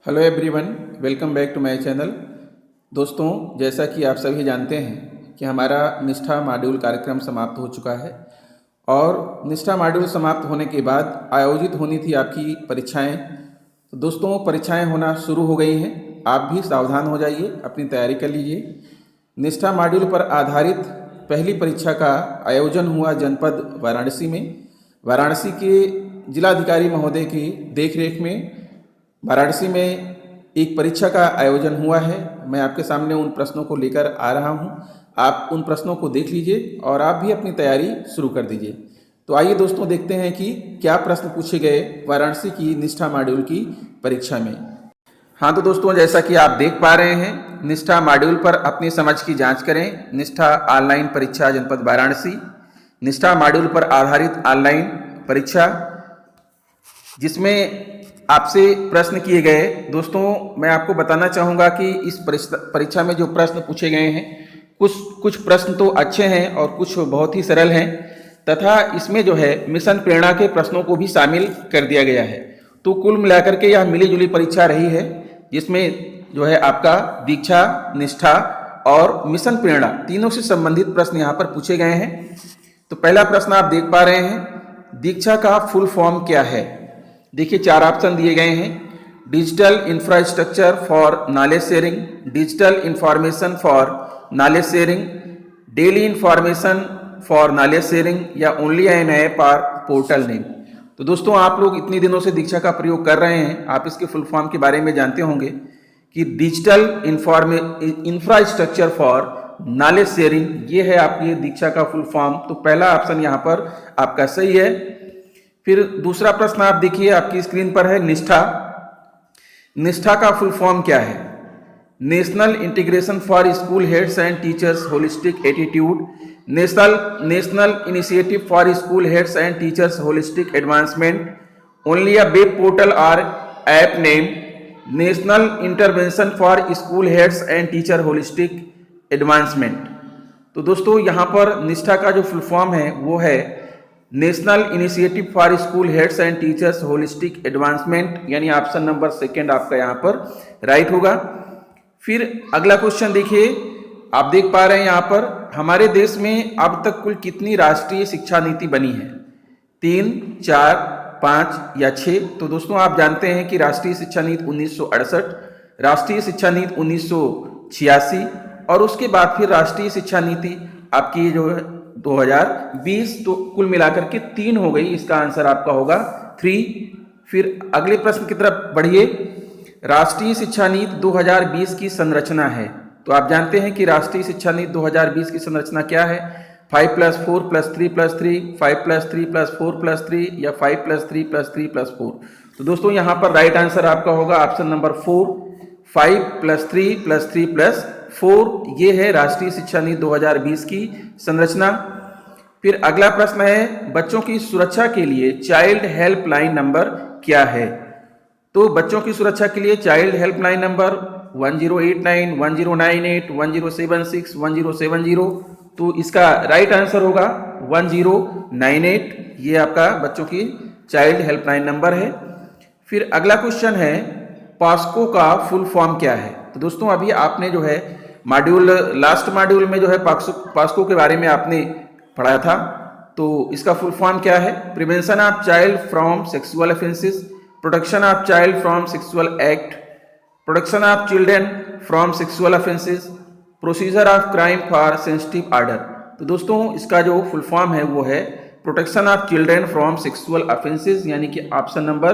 Hello everyone, welcome back to my channel. दोस्तों, जैसा कि आप सभी जानते हैं कि हमारा निष्ठा मॉड्यूल कार्यक्रम समाप्त हो चुका है और निष्ठा मॉड्यूल समाप्त होने के बाद आयोजित होनी थी आपकी परीक्षाएं। तो दोस्तों, परीक्षाएं होना शुरू हो गई हैं। आप भी सावधान हो जाइए, अपनी तैयारी कर लीजिए। निष्ठा मॉड्यूल पर आधारित पहली परीक्षा का आयोजन हुआ जनपद वाराणसी में। वाराणसी के जिलाधिकारी महोदय की देखरेख में वाराणसी में एक परीक्षा का आयोजन हुआ है। मैं आपके सामने उन प्रश्नों को लेकर आ रहा हूं। आप उन प्रश्नों को देख लीजिए और आप भी अपनी तैयारी शुरू कर दीजिए। तो आइए दोस्तों, देखते हैं कि क्या प्रश्न पूछे गए वाराणसी की निष्ठा मॉड्यूल की परीक्षा में। हाँ तो दोस्तों, जैसा कि आप देख पा रहे हैं, निष्ठा मॉड्यूल पर अपनी समझ की जांच करें। निष्ठा ऑनलाइन परीक्षा जनपद वाराणसी, निष्ठा मॉड्यूल पर आधारित ऑनलाइन परीक्षा जिसमें आपसे प्रश्न किए गए। दोस्तों, मैं आपको बताना चाहूँगा कि इस परीक्षा में जो प्रश्न पूछे गए हैं, कुछ प्रश्न तो अच्छे हैं और कुछ बहुत ही सरल हैं, तथा इसमें जो है मिशन प्रेरणा के प्रश्नों को भी शामिल कर दिया गया है। तो कुल मिलाकर के यह मिली जुली परीक्षा रही है, जिसमें जो है आपका दीक्षा, निष्ठा और मिशन प्रेरणा तीनों से संबंधित प्रश्न यहाँ पर पूछे गए हैं। तो पहला प्रश्न आप देख पा रहे हैं, दीक्षा का फुल फॉर्म क्या है। देखिए, चार ऑप्शन दिए गए हैं। Digital infrastructure for knowledge sharing, digital information for knowledge sharing, daily information for knowledge sharing या ओनली एन ऐप और पोर्टल नेम। तो दोस्तों, आप लोग इतनी दिनों से दीक्षा का प्रयोग कर रहे हैं, आप इसके फुल फॉर्म के बारे में जानते होंगे कि digital infrastructure for knowledge sharing, ये है आपकी दीक्षा का फुल फॉर्म। तो पहला ऑप्शन यहाँ पर आपका सही है। फिर दूसरा प्रश्न आप देखिए, आपकी स्क्रीन पर है निष्ठा। निष्ठा का फुल फॉर्म क्या है। National integration for school heads and teachers holistic attitude, national initiative for school heads and teachers holistic advancement, only a web portal और app name, national intervention for school heads and teacher holistic advancement. तो दोस्तों, यहाँ पर निष्ठा का जो full form है वो है national initiative for school heads and teachers holistic advancement, यानी ऑप्शन नंबर सेकंड आपका यहाँ पर राइट होगा। फिर अगला क्वेश्चन देखिए, आप देख पा रहे हैं यहाँ पर, हमारे देश में अब तक कुल कितनी राष्ट्रीय शिक्षा नीति बनी है। 3, 4, 5 या 6। तो दोस्तों, आप जानते हैं कि राष्ट्रीय शिक्षा नीति 1968, राष्ट्रीय शिक्षा नीति 1986 और उसके बाद फिर राष्ट्रीय शिक्षा नीति आपकी जो है 2020। तो कुल मिलाकर के 3 हो गई। इसका आंसर आपका होगा 3। फिर अगले प्रश्न की तरफ बढ़िए, राष्ट्रीय शिक्षा नीति 2020 की संरचना है। तो आप जानते हैं कि राष्ट्रीय शिक्षा नीति 2020 की संरचना क्या है। 5+4+3+3, 5+3+4+3 या 5+3+3+4। तो दोस्तों, यहाँ पर राइट आंसर आपका होगा ऑप्शन नंबर 4, 5+3+3+4। ये है राष्ट्रीय शिक्षा नीति 2020 की संरचना। फिर अगला प्रश्न है, बच्चों की सुरक्षा के लिए चाइल्ड हेल्पलाइन नंबर क्या है। तो बच्चों की सुरक्षा के लिए चाइल्ड हेल्पलाइन नंबर 1089, 1098, 1076, 1070। तो इसका राइट आंसर होगा 1098। ये आपका बच्चों की चाइल्ड हेल्पलाइन नंबर है। फिर अगला क्वेश्चन है, पास्को का फुल फॉर्म क्या है। तो दोस्तों, अभी आपने जो है लास्ट मॉड्यूल में जो है पास्को के बारे में आपने पढ़ा था। तो इसका फुल फॉर्म क्या है। Prevention of child from sexual offences, protection of child from sexual act, protection of children from sexual offences, procedure of crime for sensitive order. तो दोस्तों, इसका जो फुल फॉर्म है वो है protection of children from sexual offences, यानी कि option number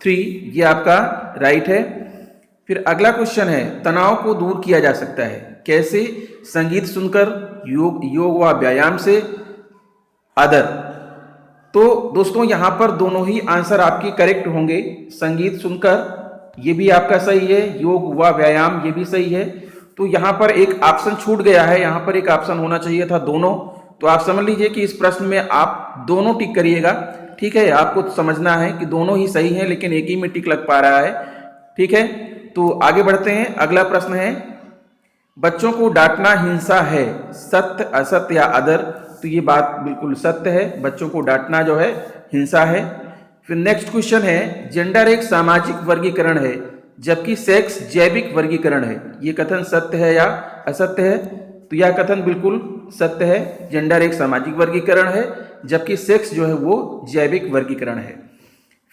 3 ये आपका राइट है। फिर अगला क्वेश्चन है, तनाव को दूर किया जा सकता है कैसे। संगीत सुनकर, योग व व्यायाम से, अदर। तो दोस्तों, यहाँ पर दोनों ही आंसर आपके करेक्ट होंगे। संगीत सुनकर ये भी आपका सही है, योग व व्यायाम ये भी सही है। तो यहाँ पर एक ऑप्शन छूट गया है, यहाँ पर एक ऑप्शन होना चाहिए था दोनों। तो आप समझ लीजिए कि इस प्रश्न में आप दोनों टिक करिएगा। ठीक है, आपको समझना है कि दोनों ही सही है, लेकिन एक ही में टिक लग पा रहा है। ठीक है, तो आगे बढ़ते हैं। अगला प्रश्न है, बच्चों को डांटना हिंसा है, सत्य, असत्य या अदर। तो ये बात बिल्कुल सत्य है, बच्चों को डांटना जो है हिंसा है। फिर नेक्स्ट क्वेश्चन है, जेंडर एक सामाजिक वर्गीकरण है जबकि सेक्स जैविक वर्गीकरण है। ये कथन सत्य है या असत्य है? तो यह कथन बिल्कुल सत्य है। जेंडर एक सामाजिक वर्गीकरण है, जबकि सेक्स जो है वो जैविक वर्गीकरण है।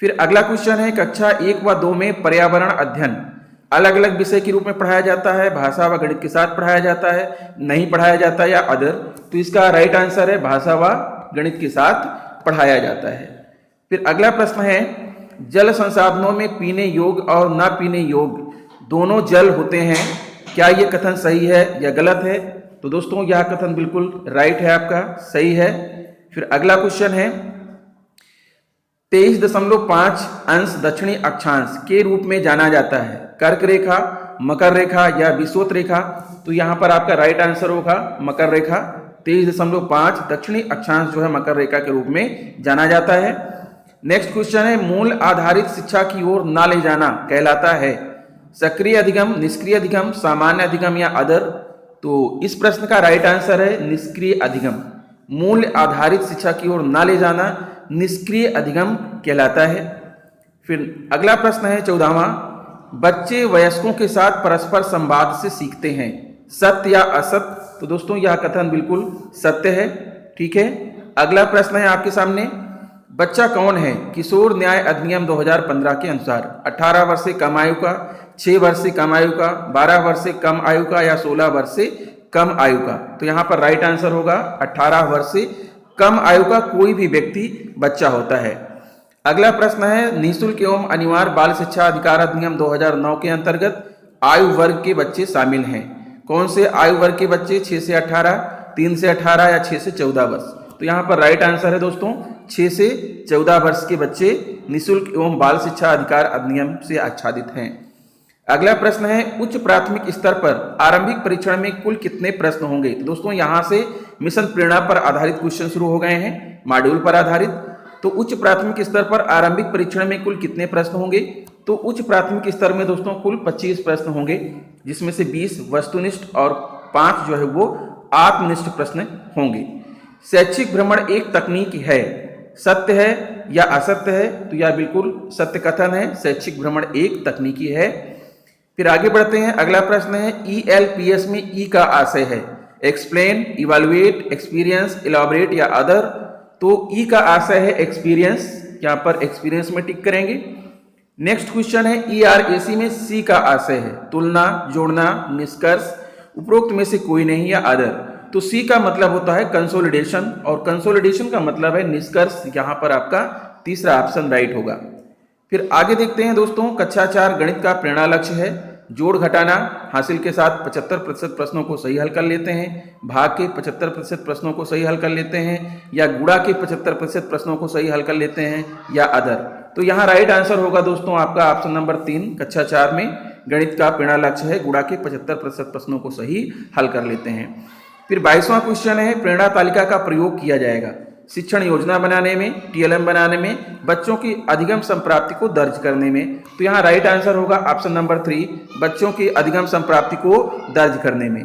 फिर अगला क्वेश्चन है, कक्षा 1 व 2 में पर्यावरण अध्ययन अलग अलग विषय के रूप में पढ़ाया जाता है, भाषा व गणित के साथ पढ़ाया जाता है, नहीं पढ़ाया जाता है या अदर? तो इसका राइट आंसर है भाषा व गणित के साथ पढ़ाया जाता है। फिर अगला प्रश्न है, जल संसाधनों में पीने योग्य और न पीने योग्य दोनों जल होते हैं, क्या ये कथन सही है या गलत है? तो दोस्तों यह कथन बिल्कुल राइट है, आपका सही है। फिर अगला क्वेश्चन है, 23.5 अंश दक्षिणी अक्षांश के रूप में जाना जाता है, कर्क रेखा, मकर रेखा या विषुवत रेखा? तो यहाँ पर आपका राइट आंसर होगा मकर रेखा। 23.5 दक्षिणी अक्षांश जो है मकर रेखा के रूप में जाना जाता है। नेक्स्ट क्वेश्चन है, मूल आधारित शिक्षा की ओर ना ले जाना कहलाता है सक्रिय अधिगम, निष्क्रिय अधिगम, सामान्य अधिगम या अदर? तो इस प्रश्न का राइट आंसर है निष्क्रिय अधिगम। मूल आधारित शिक्षा की ओर ना ले जाना निष्क्रिय अधिगम कहलाता है। फिर अगला प्रश्न है 14वां, बच्चे वयस्कों के साथ परस्पर संवाद से सीखते हैं, सत्य या असत्य? तो दोस्तों यह कथन बिल्कुल सत्य है। ठीक है, अगला प्रश्न है आपके सामने, बच्चा कौन है किशोर न्याय अधिनियम 2015 के अनुसार? 18 वर्ष से कम आयु का, 6 वर्ष से कम आयु का, 12 वर्ष से कम आयु का या 16 वर्ष से कम आयु का? तो यहाँ पर राइट आंसर होगा 18 वर्ष से कम आयु का कोई भी व्यक्ति बच्चा होता है। अगला प्रश्न है, निःशुल्क एवं अनिवार्य बाल शिक्षा अधिकार अधिनियम 2009 के अंतर्गत आयु वर्ग के बच्चे शामिल हैं, कौन से आयु वर्ग के बच्चे? 6 से 18, 3 से 18 या 6 से 14 वर्ष? तो यहाँ पर राइट आंसर है दोस्तों 6 से 14 वर्ष के बच्चे निःशुल्क एवं बाल शिक्षा अधिकार अधिनियम से आच्छादित हैं। अगला प्रश्न है, उच्च प्राथमिक स्तर पर आरंभिक परीक्षण में कुल कितने प्रश्न होंगे? तो दोस्तों यहाँ से मिशन प्रेरणा पर आधारित क्वेश्चन शुरू हो गए हैं, मॉड्यूल पर आधारित। तो उच्च प्राथमिक स्तर पर आरंभिक परीक्षण में कुल कितने प्रश्न होंगे? तो उच्च प्राथमिक स्तर में दोस्तों कुल 25 प्रश्न होंगे, जिसमें से 20 वस्तुनिष्ठ और 5 जो है वो आत्मनिष्ठ प्रश्न होंगे। शैक्षिक भ्रमण एक तकनीक है, सत्य है या असत्य है? तो यह बिल्कुल सत्य कथन है, शैक्षिक भ्रमण एक तकनीकी है। फिर आगे बढ़ते हैं, अगला प्रश्न है, ELPS में ई का आशय है एक्सप्लेन, इवैल्यूएट, एक्सपीरियंस, इलैबोरेट या अदर? तो ई का आशय है एक्सपीरियंस, यहाँ पर एक्सपीरियंस में टिक करेंगे। नेक्स्ट क्वेश्चन है, ERAC में सी का आशय है तुलना, जोड़ना, निष्कर्ष, उपरोक्त में से कोई नहीं या अदर? तो सी का मतलब होता है कंसोलिडेशन, और कंसोलिडेशन का मतलब है निष्कर्ष। यहाँ पर आपका तीसरा ऑप्शन राइट होगा। फिर आगे देखते हैं दोस्तों, कक्षा 4 गणित का प्रेरणा लक्ष्य है जोड़ घटाना, हासिल के साथ 75% प्रश्नों को सही हल कर लेते हैं, भाग के 75% प्रश्नों को सही हल कर लेते हैं, या गुणा के 75% प्रश्नों को सही हल कर लेते हैं, या अदर? तो यहाँ राइट आंसर होगा दोस्तों आपका ऑप्शन नंबर 3, कक्षा 4 में गणित का प्रेरणा लक्ष्य है गुणा के 75% प्रश्नों को सही हल कर लेते हैं। फिर 22वां क्वेश्चन है, प्रेरणा तालिका का प्रयोग किया जाएगा शिक्षण योजना बनाने में, TLM बनाने में, बच्चों की अधिगम संप्राप्ति को दर्ज करने में? तो यहाँ राइट आंसर होगा ऑप्शन नंबर 3, बच्चों की अधिगम संप्राप्ति को दर्ज करने में।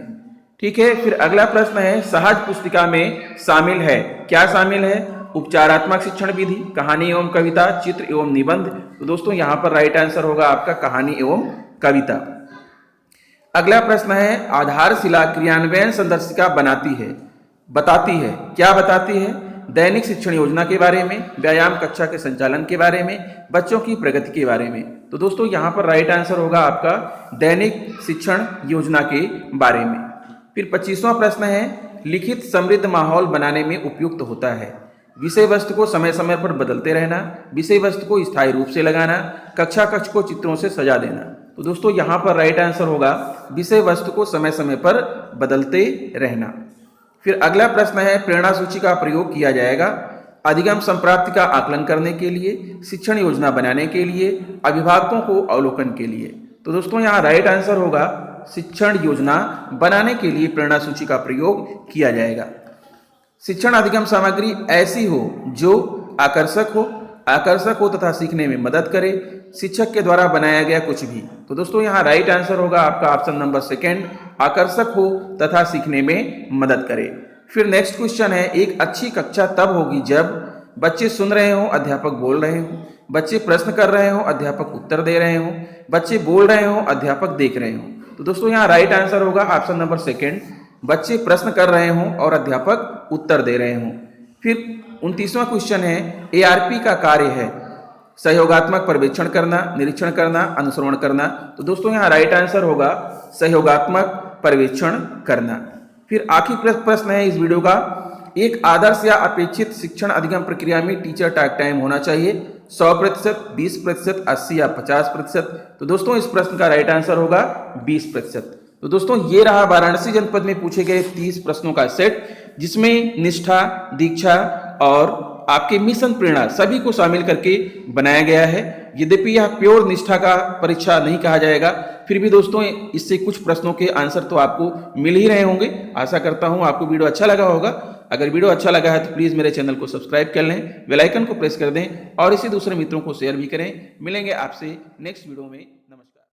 ठीक है, फिर अगला प्रश्न है, सहज पुस्तिका में शामिल है, क्या शामिल है? उपचारात्मक शिक्षण विधि, कहानी एवं कविता, चित्र एवं निबंध? तो दोस्तों यहाँ पर राइट आंसर होगा आपका कहानी एवं कविता। अगला प्रश्न है, आधारशिला क्रियान्वयन संदर्शिका बताती है, क्या बताती है? दैनिक शिक्षण योजना के बारे में, व्यायाम कक्षा के संचालन के बारे में, बच्चों की प्रगति के बारे में? तो दोस्तों यहाँ पर राइट आंसर होगा आपका दैनिक शिक्षण योजना के बारे में। फिर 25वां प्रश्न है, लिखित समृद्ध माहौल बनाने में उपयुक्त होता है विषय वस्तु को समय समय पर बदलते रहना, विषय वस्तु को स्थायी रूप से लगाना, कक्षा कक्ष को चित्रों से सजा देना? तो दोस्तों यहाँ पर राइट आंसर होगा विषय वस्तु को समय समय पर बदलते रहना। फिर अगला प्रश्न है, प्रेरणा सूची का प्रयोग किया जाएगा अधिगम संप्राप्ति का आकलन करने के लिए, शिक्षण योजना बनाने के लिए, अभिभावकों को अवलोकन के लिए? तो दोस्तों यहाँ राइट आंसर होगा शिक्षण योजना बनाने के लिए प्रेरणा सूची का प्रयोग किया जाएगा। शिक्षण अधिगम सामग्री ऐसी हो जो आकर्षक हो तथा सीखने में मदद करे, शिक्षक के द्वारा बनाया गया कुछ भी? तो दोस्तों यहाँ राइट आंसर होगा आपका ऑप्शन नंबर 2, आकर्षक हो तथा सीखने में मदद करे। फिर नेक्स्ट क्वेश्चन है, एक अच्छी कक्षा तब होगी जब बच्चे सुन रहे हों, अध्यापक बोल रहे हों, बच्चे प्रश्न कर रहे हो, अध्यापक उत्तर दे रहे हो, बच्चे बोल रहे हो, अध्यापक देख रहे हो। तो दोस्तों यहाँ राइट आंसर होगा ऑप्शन नंबर सेकंड, बच्चे प्रश्न कर रहे हो और अध्यापक उत्तर दे रहे हो। फिर 29वां क्वेश्चन है, एआरपी का कार्य है सहयोगात्मक पर्यवेक्षण करना, निरीक्षण करना, अनुश्रवण करना। तो दोस्तों यहाँ राइट आंसर होगा सहयोगात्मक पर्यवेक्षण करना। फिर आखिरी प्रश्न है इस वीडियो का, एक आदर्श या अपेक्षित शिक्षण अधिगम प्रक्रिया में टीचर टॉक टाइम होना चाहिए 100%, 20%, 80 या 50%। तो दोस्तों इस प्रश्न का राइट आंसर होगा 20%। तो दोस्तों ये रहा वाराणसी जनपद में पूछे गए 30 प्रश्नों का सेट, जिसमें निष्ठा, दीक्षा और आपके मिशन प्रेरणा सभी को शामिल करके बनाया गया है। यद्यपि यह प्योर निष्ठा का परीक्षा नहीं कहा जाएगा, फिर भी दोस्तों इससे कुछ प्रश्नों के आंसर तो आपको मिल ही रहे होंगे। आशा करता हूं आपको वीडियो अच्छा लगा होगा। अगर वीडियो अच्छा लगा है तो प्लीज़ मेरे चैनल को सब्सक्राइब कर लें, बेल आइकन को प्रेस कर दें और इसी दूसरे मित्रों को शेयर भी करें। मिलेंगे आपसे नेक्स्ट वीडियो में।